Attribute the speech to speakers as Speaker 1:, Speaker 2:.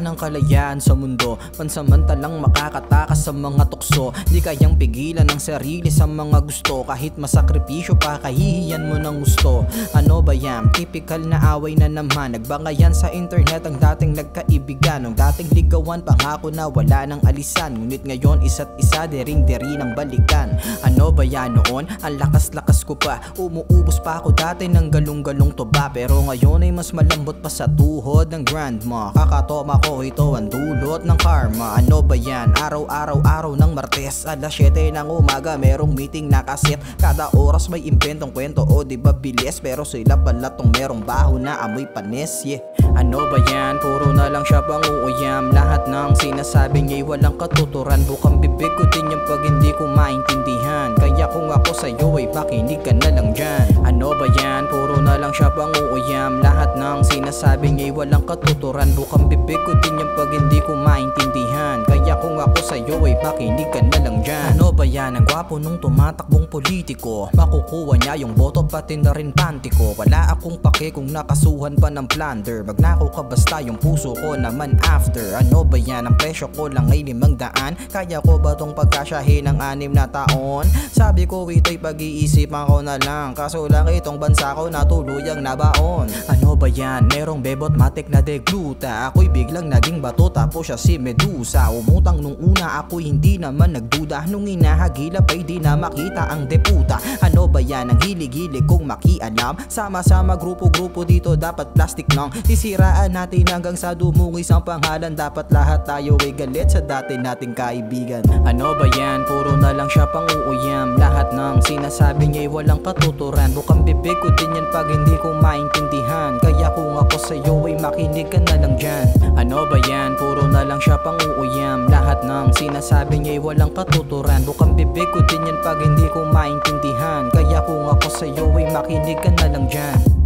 Speaker 1: wala ng kalayaan sa mundo, pansamantalang makakatakas sa mga tukso. Di kayang pigilan ang sarili sa mga gusto, kahit masakripisyo pa kahihiyan mo ng gusto. Ano ba yan? Typical na away na naman. Nagbangayan sa internet ang dating nagkaibigan, ang dating ligawan, pangako na wala ng alisan. Ngunit ngayon isa't isa dering-deri ng balikan. Ano ba yan noon? Ang lakas-lakas ko pa, umuubos pa ako dati ng galong-galong tuba. Pero ngayon ay mas malambot pa sa tuhod ng grandma. Kakatoma ko, ito ang dulot ng karma. Ano ba yan? Araw-araw ng Martes, alas 7 ng umaga merong meeting na kaset. Kada oras may inventong kwento, o di ba bilis? Pero sila pala tong merong baho na amoy panis, yeah. Ano ba yan? Puro na lang siya pang-uuyam. Lahat ng sinasabi niya'y walang katuturan. Bukang bibig ko din yung pag hindi ko maintindihan. Kaya kung ako sa'yo ay makinig ka na lang dyan. Ano ba yan? Puro na lang siya pang-uuyam. Lahat ng sinasabi niya'y walang katuturan. Bukang bibig ko din yung pag hindi ko maintindihan. Kaya kung ako sa'yo ay makinig ka na lang dyan. Ano ba yan? Ang gwapo nung tumatakbong politiko, makukuha niya yung boto pati na rin panty ko. Wala akong pake kung nakasuhan pa ng plunder. Magnako ka basta yung puso ko naman after. Ano ba yan? Ang presyo ko lang ay 500. Kaya ko ba tong pagkasyahin ng 6 na taon? Sabi ko ito'y pag-iisipan ko na lang, kaso lang itong bansa ko na tuluyang nabaon. Ano ba yan? Merong bebot matik na degluta. Ako'y biglang naging bato tapos siya si Medusa. Umutang nung una ako'y hindi naman nagduda. Nung inahagilap ay di na makita ang deputa. Ano ba yan? Ang hilig-hilig kong makialam. Sama-sama grupo-grupo dito dapat plastic lang. Sisiraan natin hanggang sa dumungis ang pangalan. Dapat lahat tayo ay galit sa dati nating kaibigan. Ano ba yan? Puro na lang siya pang-uuyam. Lahat ng sinasabi niya'y walang katuturan. Bukang bibig ko din yan pag hindi ko maintindihan. Kaya kung ako sa'yo ay makinig ka na lang dyan. Ano ba yan? Puro na lang siya pang-uuyam. Lahat ng sinasabi niya'y walang katuturan. Bukang bibig ko din yan pag hindi ko maintindihan. Kaya kung ako sa'yo ay makinig ka na lang dyan.